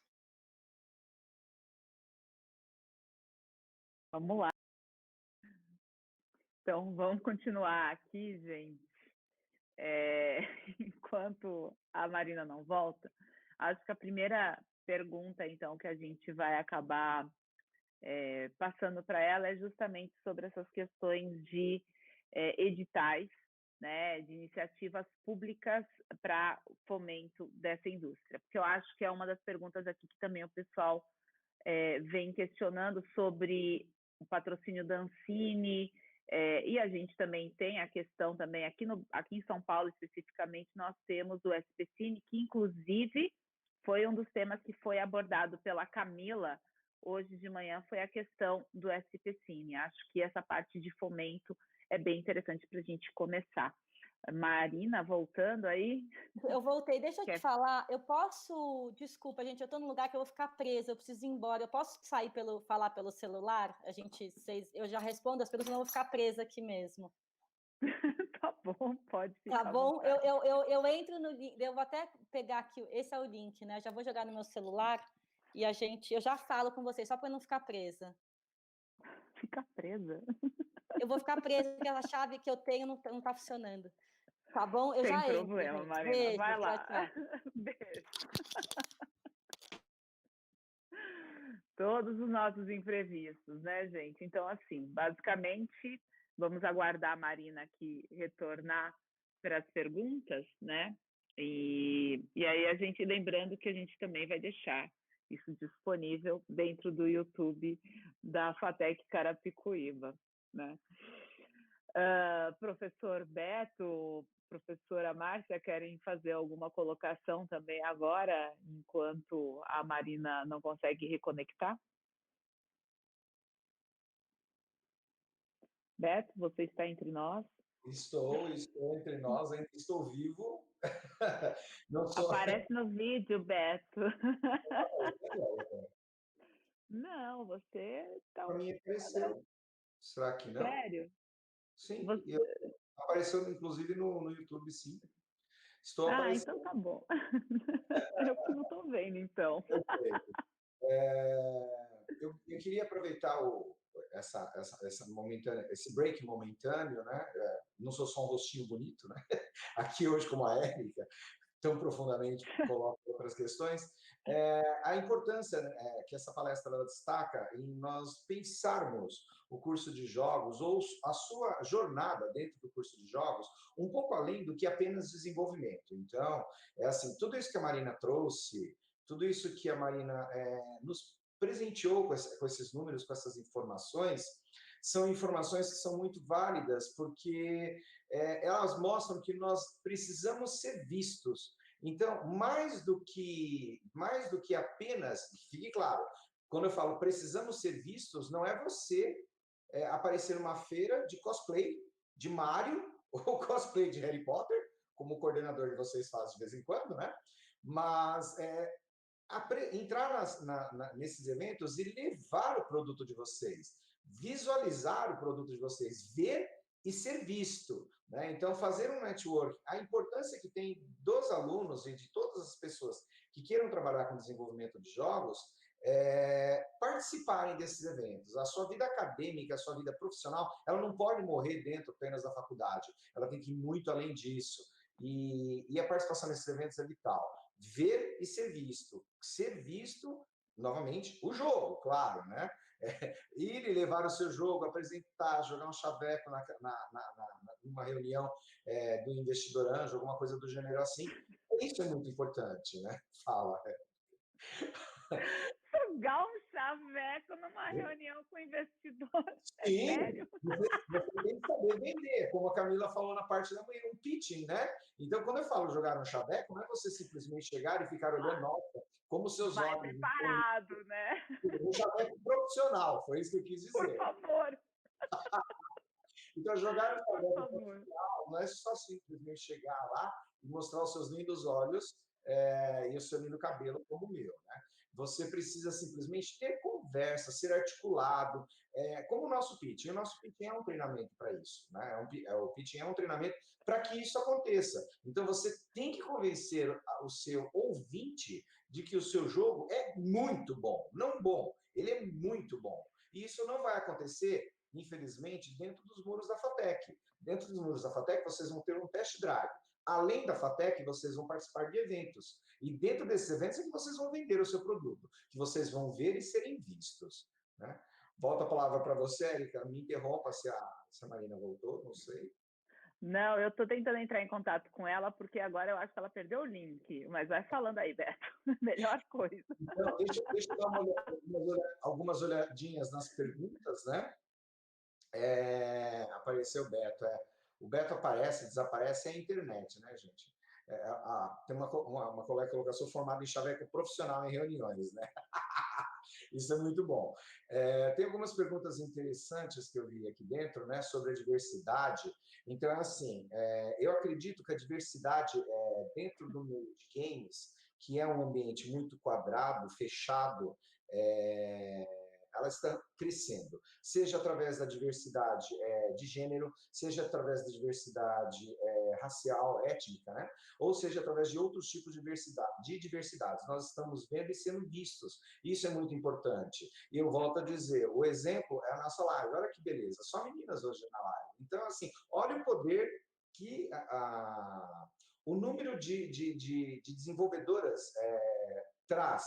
Vamos lá. Então, vamos continuar aqui, gente. Enquanto a Marina não volta, acho que a primeira pergunta, então, que a gente vai acabar passando para ela é justamente sobre essas questões de editais, né, de iniciativas públicas para fomento dessa indústria. Porque eu acho que é uma das perguntas aqui que também o pessoal vem questionando sobre o patrocínio da Ancine, e a gente também tem a questão também, aqui em São Paulo especificamente, nós temos o SP Cine, que inclusive foi um dos temas que foi abordado pela Camila hoje de manhã, foi a questão do SP Cine. Acho que essa parte de fomento é bem interessante para a gente começar. Marina, voltando aí. Eu voltei, deixa eu te falar, eu posso, desculpa, gente, eu estou num lugar que eu vou ficar presa, eu preciso ir embora, eu posso sair falar pelo celular? Eu já respondo as perguntas, não vou ficar presa aqui mesmo. Tá bom, pode ficar. Tá bom, eu entro no link, eu vou até pegar aqui, esse é o link, né? Já vou jogar no meu celular e eu já falo com vocês, só para não ficar presa. Ficar presa? Eu vou ficar presa porque a chave que eu tenho não tá funcionando. Tá bom? Eu Sem já problema, entro, Marina. Beijo, vai lá. Tchau. Beijo. Todos os nossos imprevistos, né, gente? Então, assim, basicamente, vamos aguardar a Marina aqui retornar para as perguntas, né? E aí a gente, lembrando que a gente também vai deixar isso disponível dentro do YouTube da FATEC Carapicuíba, né? Professor Beto, professora Márcia querem fazer alguma colocação também agora, enquanto a Marina não consegue reconectar? Beto, você está entre nós? Estou entre nós, ainda estou vivo. Não sou. Aparece no vídeo, Beto. Não, você está. Para mim apareceu. Será que não? Sério? Sim, Você... apareceu inclusive no YouTube, sim. Estou aparecendo. Então tá bom. Eu que não estou vendo, então. Eu queria aproveitar esse break momentâneo, né? Não sou só um rostinho bonito, né? Aqui hoje, como a Érica, tão profundamente coloca outras questões, a importância que essa palestra ela destaca em nós pensarmos o curso de jogos ou a sua jornada dentro do curso de jogos um pouco além do que apenas desenvolvimento. Então, assim, tudo isso que a Marina trouxe, tudo isso que a Marina nos presenteou com esses números, com essas informações, são informações que são muito válidas, porque elas mostram que nós precisamos ser vistos. Então, mais do que apenas, fique claro, quando eu falo precisamos ser vistos, não é você aparecer numa feira de cosplay de Mario ou cosplay de Harry Potter, como o coordenador de vocês faz de vez em quando, né? Mas entrar nesses eventos e levar o produto de vocês, visualizar o produto de vocês, ver e ser visto, né? Então, fazer um network, a importância que tem dos alunos e de todas as pessoas que queiram trabalhar com desenvolvimento de jogos, participarem desses eventos. A sua vida acadêmica, a sua vida profissional, ela não pode morrer dentro apenas da faculdade, ela tem que ir muito além disso. E a participação nesses eventos é vital. Ver e ser visto. Ser visto, novamente, o jogo, claro, né? Ir e levar o seu jogo, apresentar, jogar um chaveco numa reunião do investidor anjo, alguma coisa do gênero assim. Isso é muito importante, né? Fala. Jogar um chaveco numa reunião com investidor. Sim, sério? você tem que saber vender, como a Camila falou na parte da manhã, um pitching, né? Então, quando eu falo jogar um chaveco, não é você simplesmente chegar e ficar olhando, nossa, como seus Vai olhos... preparado, né? Um chaveco profissional, foi isso que eu quis dizer. Por favor. Então, jogar um chaveco profissional não é só simplesmente chegar lá e mostrar os seus lindos olhos e o seu lindo cabelo como o meu, né? Você precisa simplesmente ter conversa, ser articulado, como o nosso pitching. O nosso pitching é um treinamento para isso, né? O pitching é um treinamento para que isso aconteça. Então, você tem que convencer o seu ouvinte de que o seu jogo é muito bom. Não bom, ele é muito bom. E isso não vai acontecer, infelizmente, dentro dos muros da FATEC. Dentro dos muros da FATEC, vocês vão ter um test drive. Além da FATEC, vocês vão participar de eventos. E dentro desses eventos é que vocês vão vender o seu produto, que vocês vão ver e serem vistos, né? Volto a palavra para você, Érica. Me interrompa se a Marina voltou, não sei. Não, eu estou tentando entrar em contato com ela, porque agora eu acho que ela perdeu o link. Mas vai falando aí, Beto. Melhor coisa. Então, deixa eu dar algumas olhadinhas nas perguntas, né? Apareceu o Beto. O Beto aparece, desaparece, é a internet, né, gente? Tem uma colega que colocou, sou formado em chaveco profissional em reuniões, né? Isso é muito bom. Tem algumas perguntas interessantes que eu vi aqui dentro, né, sobre a diversidade. Então, assim, eu acredito que a diversidade dentro do meio de games, que é um ambiente muito quadrado, fechado, ela está crescendo, seja através da diversidade de gênero, seja através da diversidade racial, étnica, né? Ou seja através de outros tipos de diversidades. Nós estamos vendo e sendo vistos. Isso é muito importante. E eu volto a dizer, o exemplo é a nossa live. Olha que beleza, só meninas hoje na live. Então, assim, olha o poder que o número de desenvolvedoras traz.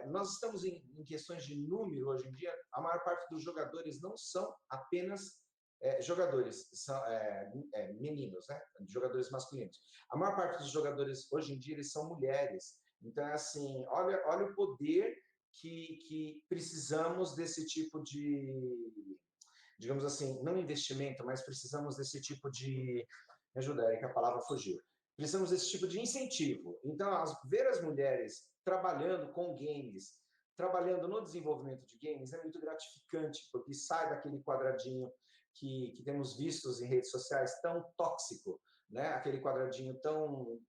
Nós estamos em questões de número hoje em dia, a maior parte dos jogadores não são apenas jogadores, são meninos, né? Jogadores masculinos. A maior parte dos jogadores hoje em dia eles são mulheres. Então, assim, olha o poder que precisamos desse tipo de, digamos assim, não investimento, mas precisamos desse tipo de Me ajuda, Érica, a palavra fugiu. Precisamos desse tipo de incentivo. Então, ver as mulheres trabalhando com games, trabalhando no desenvolvimento de games, é muito gratificante, porque sai daquele quadradinho que temos vistos em redes sociais tão tóxico, né? Aquele quadradinho tão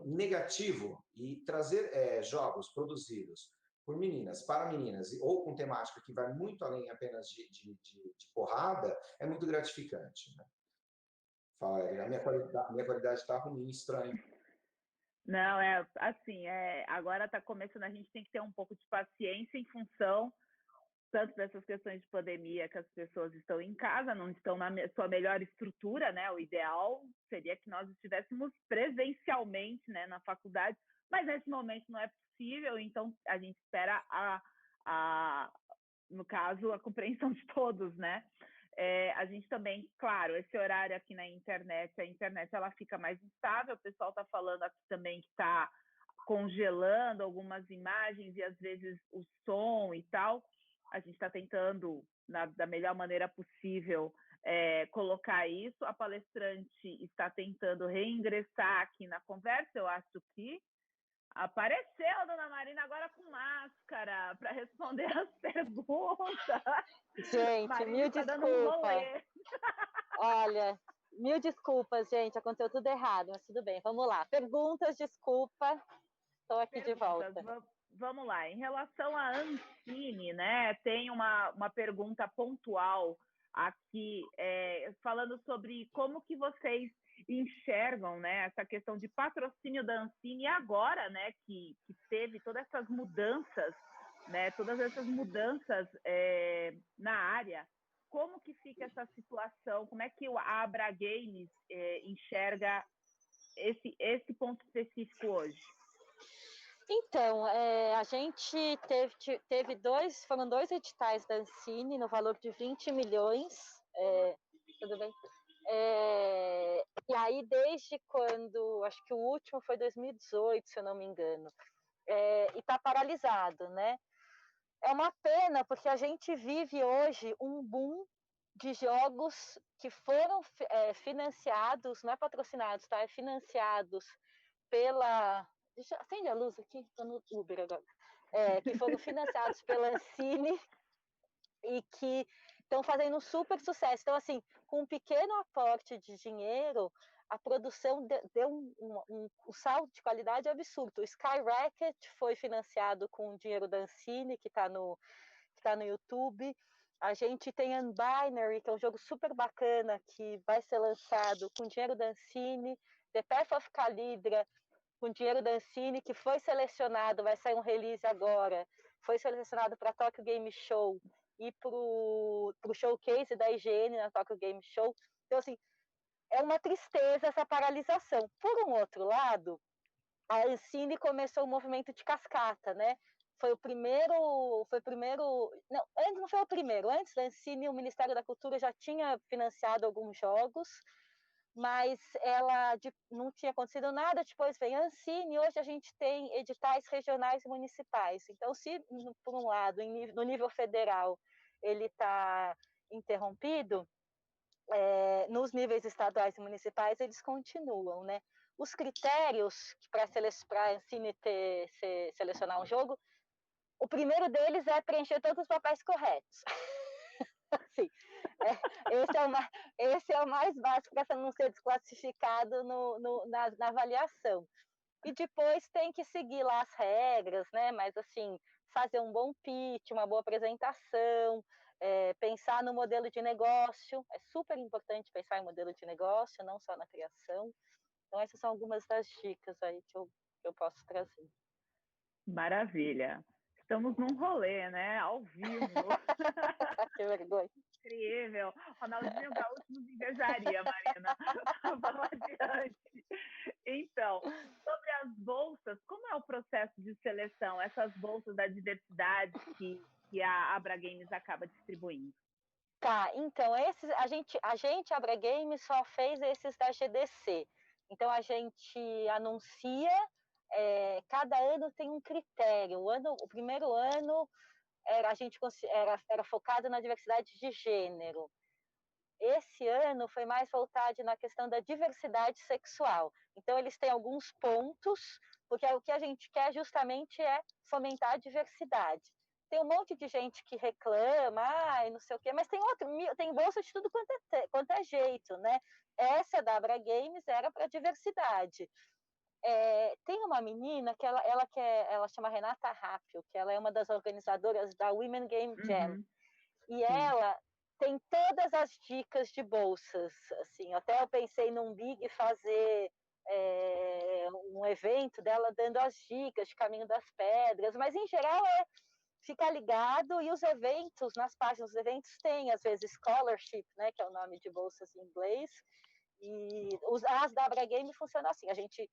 negativo, e trazer jogos produzidos por meninas, para meninas, ou com temática que vai muito além apenas de porrada, é muito gratificante. Né? Fala, a minha qualidade está ruim, estranho. Não, assim, agora está começando, a gente tem que ter um pouco de paciência em função tanto dessas questões de pandemia, que as pessoas estão em casa, não estão na sua melhor estrutura, né? O ideal seria que nós estivéssemos presencialmente, né, na faculdade, mas nesse momento não é possível, então a gente espera no caso, a compreensão de todos, né? A gente também, claro, esse horário aqui na internet, a internet ela fica mais instável, o pessoal está falando aqui também que está congelando algumas imagens e às vezes o som e tal. A gente está tentando, da melhor maneira possível, colocar isso. A palestrante está tentando reingressar aqui na conversa, eu acho que apareceu a dona Marina agora com máscara para responder as perguntas. Gente, Marina mil está desculpas. dando um rolê. Olha, mil desculpas, gente. Aconteceu tudo errado, mas tudo bem. Vamos lá. Perguntas, desculpa. Estou aqui de volta. Vamos lá. Em relação à Ancine, né? Tem uma pergunta pontual aqui, falando sobre como que vocês enxergam, né, essa questão de patrocínio da Ancine agora, né, que teve todas essas mudanças, né, na área. Como que fica essa situação? Como é que a Abra Games enxerga esse ponto específico hoje? Então, a gente foram dois editais da Ancine no valor de 20 milhões, tudo bem? E aí, desde quando, acho que o último foi 2018, se eu não me engano, e está paralisado, né? É uma pena, porque a gente vive hoje um boom de jogos que foram financiados, não é patrocinados, tá? É financiados pela... Acende a luz aqui, estou no Uber agora. Que foram financiados pela Ancine e que estão fazendo um super sucesso. Então, assim, com um pequeno aporte de dinheiro, a produção deu um salto de qualidade absurdo. O Skyrocket foi financiado com o dinheiro da Ancine, que está no YouTube. A gente tem Unbinary, que é um jogo super bacana, que vai ser lançado com dinheiro da Ancine. The Path of Calidra, com dinheiro da Ancine, que foi selecionado, vai sair um release agora, foi selecionado para a Tokyo Game Show e para o showcase da IGN na Tokyo Game Show. Então, assim, é uma tristeza essa paralisação. Por um outro lado, a Ancine começou o movimento de cascata, né? Foi o primeiro, não, antes não foi o primeiro, antes da Ancine, o Ministério da Cultura já tinha financiado alguns jogos, mas não tinha acontecido nada. Depois vem a Ancine, hoje a gente tem editais regionais e municipais. Então, se por um lado, no nível federal, ele está interrompido, nos níveis estaduais e municipais eles continuam, né? Os critérios para a Ancine selecionar um jogo, o primeiro deles é preencher todos os papéis corretos. Assim, esse é o mais básico para não ser desclassificado na avaliação. E depois tem que seguir lá as regras, né? Mas assim, fazer um bom pitch, uma boa apresentação, pensar no modelo de negócio. É super importante pensar em modelo de negócio, não só na criação. Então, essas são algumas das dicas aí que eu posso trazer. Maravilha. Estamos num rolê, né? Ao vivo. Que vergonha. Incrível. Ronaldinho Gaúcho nos invejaria, Marina. Vamos adiante. Então, sobre as bolsas, como é o processo de seleção? Essas bolsas da diversidade que a Abra Games acaba distribuindo? Tá, então, a gente, Abra Games, só fez esses da GDC. Então, a gente anuncia, cada ano tem um critério. O primeiro ano a gente era focado na diversidade de gênero. esse ano foi mais voltado na questão da diversidade sexual. Então, eles têm alguns pontos, porque o que a gente quer justamente é fomentar a diversidade. Tem um monte de gente que reclama, não sei o quê, mas tem bolsa de tudo quanto é jeito, né? Essa da Abra Games era para diversidade. Tem uma menina que ela chama Renata Rápio, que ela é uma das organizadoras da Women Game Jam. E ela tem todas as dicas de bolsas. Assim, até eu pensei num Big fazer um evento dela dando as dicas de Caminho das Pedras, mas em geral ficar ligado, e os eventos, nas páginas dos eventos tem, às vezes, scholarship, né, que é o nome de bolsas em inglês, e as da Abra Game funcionam assim, a gente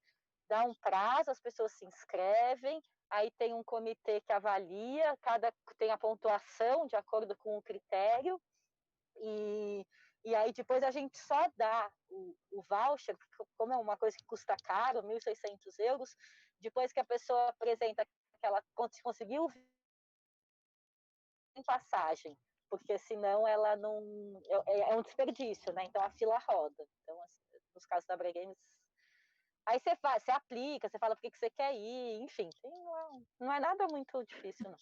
dá um prazo, as pessoas se inscrevem, aí tem um comitê que avalia, tem a pontuação de acordo com o critério, e aí depois a gente só dá o voucher, como é uma coisa que custa caro, 1.600 euros, depois que a pessoa apresenta que ela conseguiu em passagem, porque senão ela não... É um desperdício, né? Então a fila roda. Então, assim, nos casos da Abra Games, aí você aplica, você fala por que você quer ir, enfim, não é nada muito difícil, não.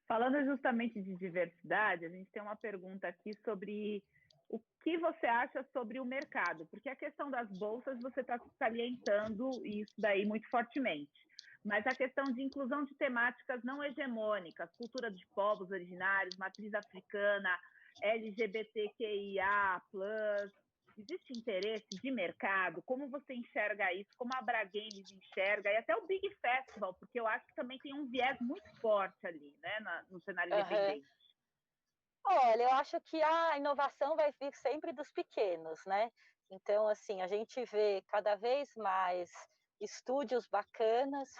Falando justamente de diversidade, a gente tem uma pergunta aqui sobre o que você acha sobre o mercado, porque a questão das bolsas você está salientando isso daí muito fortemente, mas a questão de inclusão de temáticas não hegemônicas, cultura de povos originários, matriz africana, LGBTQIA+, existe interesse de mercado? Como você enxerga isso? Como a Abra Games enxerga? E até o Big Festival, porque eu acho que também tem um viés muito forte ali, né, no cenário independente. Olha, eu acho que a inovação vai vir sempre dos pequenos, né? Então, assim, a gente vê cada vez mais estúdios bacanas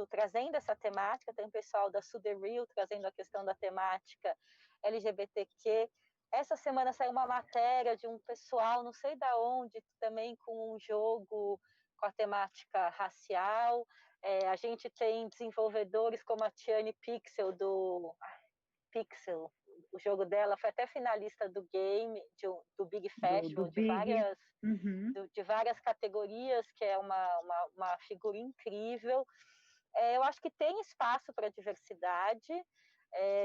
trazendo essa temática. Tem o pessoal da Sudereal trazendo a questão da temática LGBTQ. Essa semana saiu uma matéria de um pessoal, não sei da onde, também com um jogo com a temática racial. A gente tem desenvolvedores como a Tiane Pixel, do Pixel. O jogo dela foi até finalista do game, do Big Festival, de várias categorias, que é uma figura incrível. Eu acho que tem espaço para diversidade,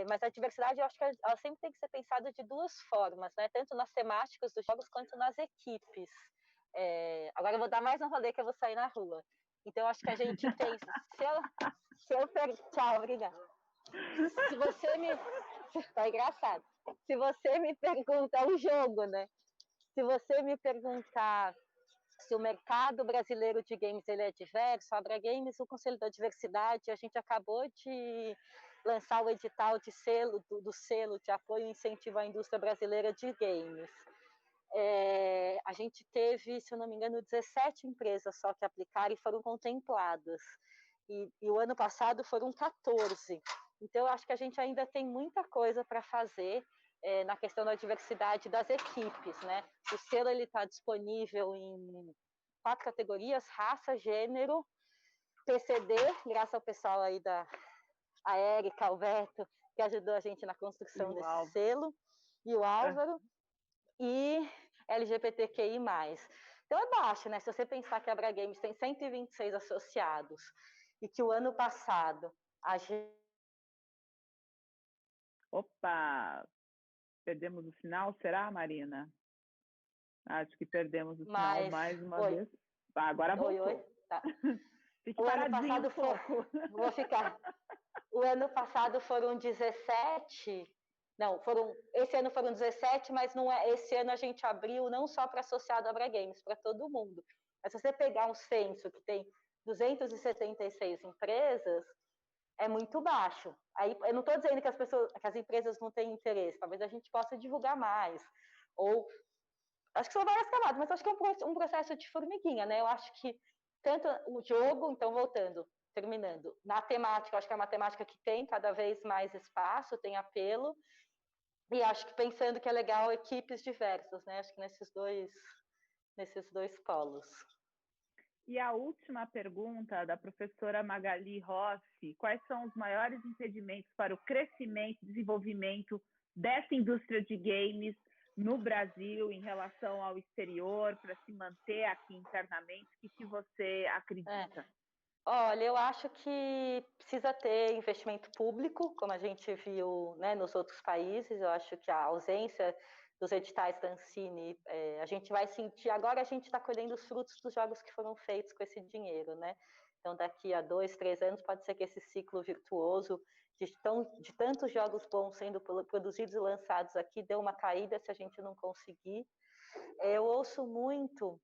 mas a diversidade eu acho que ela sempre tem que ser pensada de duas formas, né? Tanto nas temáticas dos jogos quanto nas equipes. Agora eu vou dar mais um rolê que eu vou sair na rua. Então, eu acho que a gente tem... Tchau, obrigada. Se você me... Tá engraçado. Se você me pergunta o jogo, né? Se você me perguntar se o mercado brasileiro de games ele é diverso, a Abra Games, o Conselho da Diversidade, a gente acabou de lançar o edital de do selo de apoio e incentivo à indústria brasileira de games. A gente teve, se eu não me engano, 17 empresas só que aplicaram e foram contempladas. E o ano passado foram 14. Então, eu acho que a gente ainda tem muita coisa para fazer na questão da diversidade das equipes, né? O selo está disponível em 4 categorias: raça, gênero, PCD, graças ao pessoal aí a Érica, o Beto, que ajudou a gente na construção desse selo, e o Álvaro, e LGBTQI+. Então é baixo, né? Se você pensar que a Abra Games tem 126 associados, e que o ano passado a gente... Opa! Perdemos o sinal, será, Marina? Acho que perdemos o sinal mais uma vez. Agora voltou. Oi. Tá. Fique paradinho um pouco. Vou ficar. O ano passado foram 17... Não, esse ano foram 17, mas não é. Esse ano a gente abriu não só para associado à Abra Games, para todo mundo. Mas se você pegar um censo que tem 276 empresas, é muito baixo. Aí, eu não estou dizendo que as empresas não têm interesse, talvez a gente possa divulgar mais. Ou, acho que são várias camadas, mas acho que é um processo de formiguinha, né? Eu acho que tanto o jogo, então terminando, na temática, acho que é uma temática que tem cada vez mais espaço, tem apelo, e acho que pensando que é legal equipes diversas, né? Acho que nesses dois polos. E a última pergunta da professora Magali Rossi: quais são os maiores impedimentos para o crescimento e desenvolvimento dessa indústria de games no Brasil em relação ao exterior, para se manter aqui internamente? O que você acredita? Olha, eu acho que precisa ter investimento público, como a gente viu, né, nos outros países. Eu acho que a ausência dos editais da Ancine, a gente vai sentir. Agora a gente está colhendo os frutos dos jogos que foram feitos com esse dinheiro, né? Então, daqui a 2, 3 anos, pode ser que esse ciclo virtuoso de tantos jogos bons sendo produzidos e lançados aqui dê uma caída se a gente não conseguir. Eu ouço muito.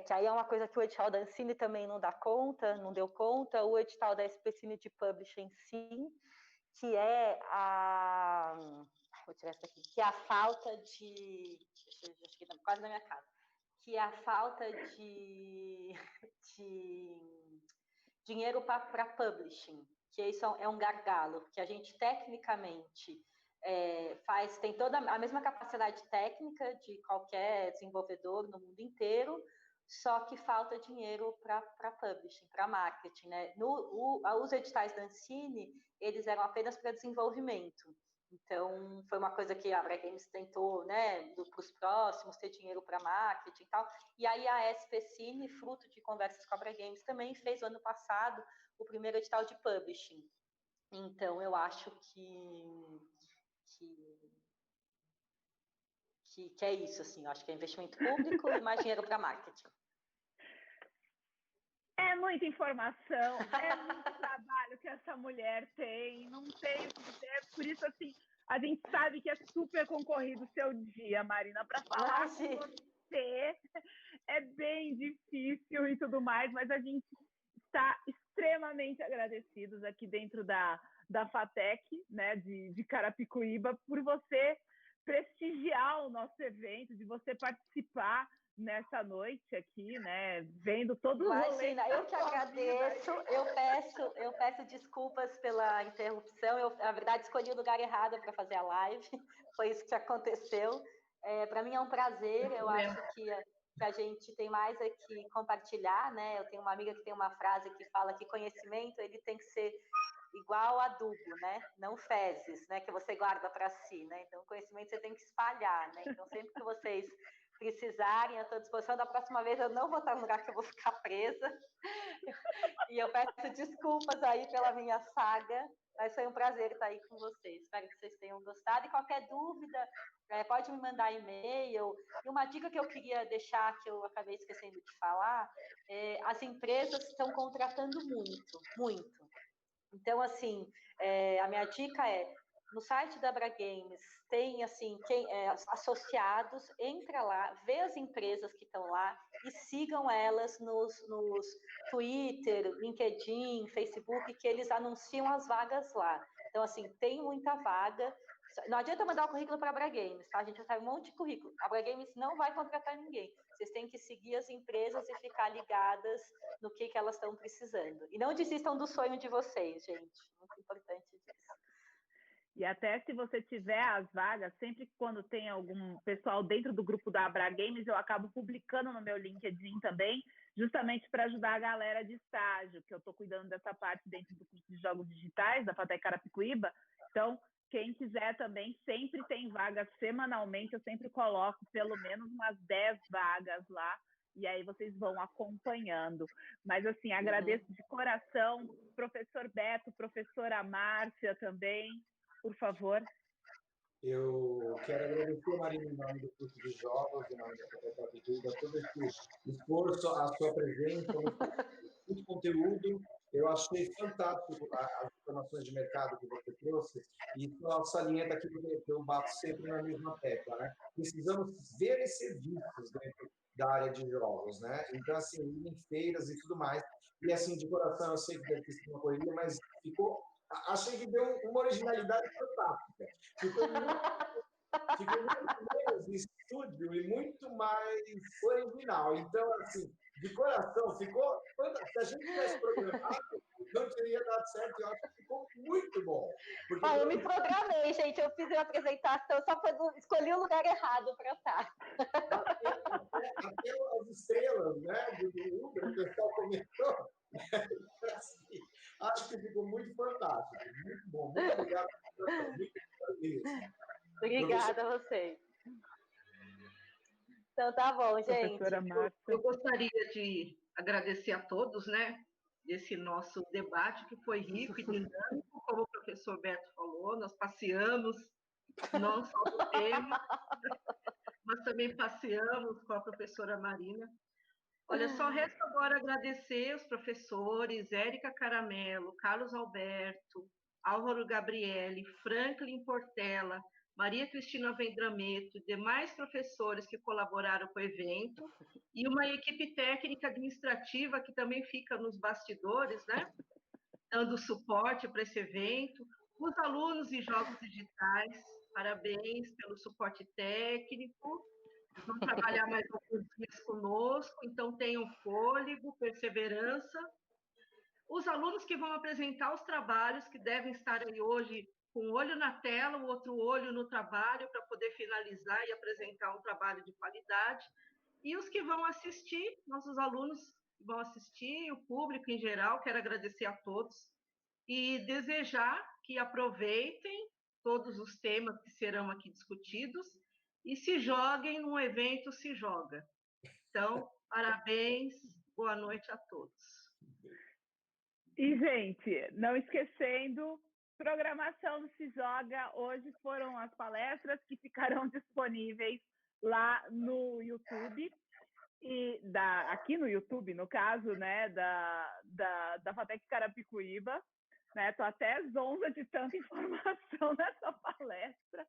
Que aí é uma coisa que o edital da Ancine também não dá conta, não deu conta, o edital da SPCine de Publishing sim, que é a... Vou tirar essa aqui. Que é a falta de... Acho que quase na minha casa. Que é a falta de dinheiro para publishing, que isso é um gargalo, que a gente tecnicamente tem toda a mesma capacidade técnica de qualquer desenvolvedor no mundo inteiro, só que falta dinheiro para publishing, para marketing, né? Os editais da Ancine, eles eram apenas para desenvolvimento. Então, foi uma coisa que a Abra Games tentou, né, para os próximos, ter dinheiro para marketing e tal. E aí a SPCine, fruto de conversas com a Abra Games, também fez no ano passado o primeiro edital de publishing. Então, eu acho que é isso, assim. Eu acho que é investimento público e mais dinheiro para marketing. É muita informação, é muito trabalho que essa mulher tem, não tem o que dizer, por isso, assim, a gente sabe que é super concorrido o seu dia, Marina, para falar com você é bem difícil e tudo mais, mas a gente está extremamente agradecidos aqui dentro da FATEC, né, de Carapicuíba, por você prestigiar o nosso evento, de você participar nessa noite aqui, né, vendo todo o rolê. Imagina, eu que agradeço, eu peço desculpas pela interrupção, eu, na verdade, escolhi o lugar errado para fazer a live, foi isso que aconteceu. Para mim é um prazer, eu acho que a gente tem mais aqui compartilhar, né, eu tenho uma amiga que tem uma frase que fala que conhecimento, ele tem que ser igual adubo, né, não fezes, né, que você guarda para si, né, então conhecimento você tem que espalhar, né, então sempre que vocês precisarem, eu estou à disposição. Da próxima vez eu não vou estar no lugar que eu vou ficar presa. E eu peço desculpas aí pela minha saga, mas foi um prazer estar aí com vocês. Espero que vocês tenham gostado. E qualquer dúvida, pode me mandar e-mail. E uma dica que eu queria deixar, que eu acabei esquecendo de falar, as empresas estão contratando muito, muito. Então, assim, a minha dica no site da Abra Games tem, assim, associados, entra lá, vê as empresas que estão lá e sigam elas nos Twitter, LinkedIn, Facebook, que eles anunciam as vagas lá. Então, assim, tem muita vaga. Não adianta mandar o currículo para a Abra Games, tá? A gente recebe um monte de currículo. A Abra Games não vai contratar ninguém. Vocês têm que seguir as empresas e ficar ligadas no que elas estão precisando. E não desistam do sonho de vocês, gente. Muito importante isso. E até se você tiver as vagas, sempre que quando tem algum pessoal dentro do grupo da Abra Games, eu acabo publicando no meu LinkedIn também, justamente para ajudar a galera de estágio, que eu estou cuidando dessa parte dentro do curso de jogos digitais, da FATEC Carapicuíba. Então, quem quiser também, sempre tem vagas semanalmente, eu sempre coloco pelo menos umas 10 vagas lá, e aí vocês vão acompanhando. Mas, assim, agradeço de coração, professor Beto, professora Márcia também, por favor. Eu quero agradecer, Marina, em nome do curso de jogos, em nome da FATEC, todo esse esforço, a sua presença, muito conteúdo. Eu achei fantástico as informações de mercado que você trouxe, e só salienta aqui que eu bato sempre na mesma tecla, né? Precisamos ver esses serviços dentro da área de jogos, né? Então, assim, em feiras e tudo mais. E, assim, de coração, eu sei que deve ter sido uma correria, mas achei que deu uma originalidade fantástica. Ficou muito menos estúdio e muito mais original. Então, assim, de coração, ficou fantástico. Se a gente tivesse programado, não teria dado certo. Eu acho que ficou muito bom. Porque eu me programei, gente. Eu fiz a apresentação, só escolhi o lugar errado para estar. Até as estrelas, né, do Uber, o pessoal comentou. Assim, acho que ficou muito fantástico. Muito bom. Muito obrigado. Muito Obrigada a vocês. Então tá bom, gente. Professora Márcia. Eu gostaria de agradecer a todos, né, desse nosso debate, que foi rico e dinâmico, como o professor Beto falou, nós passeamos, não só no tema, mas também passeamos com a professora Marina. Olha, só resta agora agradecer os professores Érica Caramelo, Carlos Alberto, Álvaro Gabriele, Franklin Portela, Maria Cristina Vendrameto e demais professores que colaboraram com o evento, e uma equipe técnica administrativa que também fica nos bastidores, né, dando suporte para esse evento, os alunos de jogos digitais, parabéns pelo suporte técnico, eles vão trabalhar mais alguns dias conosco, então tenham fôlego, perseverança. Os alunos que vão apresentar os trabalhos, que devem estar aí hoje com um olho na tela, o outro olho no trabalho, para poder finalizar e apresentar um trabalho de qualidade. E os que vão assistir, nossos alunos que vão assistir, o público em geral, quero agradecer a todos e desejar que aproveitem todos os temas que serão aqui discutidos e se joguem num evento Se Joga. Então, parabéns, boa noite a todos. E, gente, não esquecendo, programação do Se Joga, hoje foram as palestras que ficarão disponíveis lá no YouTube, e aqui no YouTube, no caso, né, da FATEC Carapicuíba, né? Tô até zonza de tanta informação nessa palestra,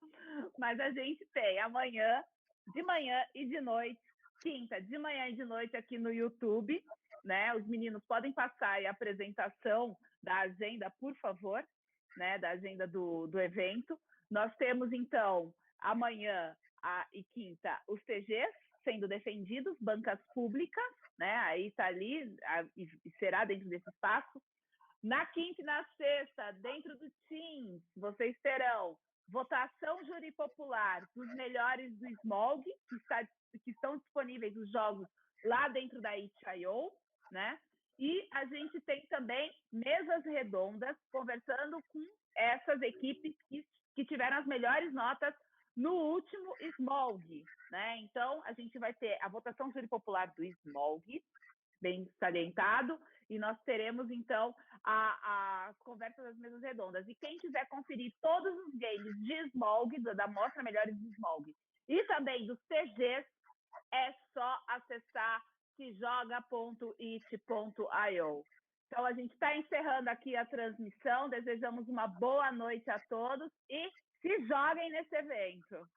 mas a gente tem amanhã, de manhã e de noite, quinta, de manhã e de noite aqui no YouTube, né? Os meninos podem passar aí a apresentação da agenda, por favor, né? Da agenda do evento. Nós temos, então, amanhã e quinta, os TGs sendo defendidos, bancas públicas, né? Aí está ali, e será dentro desse espaço. Na quinta e na sexta, dentro do Teams, vocês terão votação júri popular dos melhores do Smog, que estão disponíveis os jogos lá dentro da itch.io, né? E a gente tem também mesas redondas conversando com essas equipes que tiveram as melhores notas no último Smog, né? Então, a gente vai ter a votação júri popular do Smog, bem salientado, e nós teremos, então, as conversas das mesas redondas. E quem quiser conferir todos os games de Smog, da Mostra Melhores de Smog, e também dos TGs, é só acessar sejoga.it.io. Então, a gente está encerrando aqui a transmissão, desejamos uma boa noite a todos e se joguem nesse evento.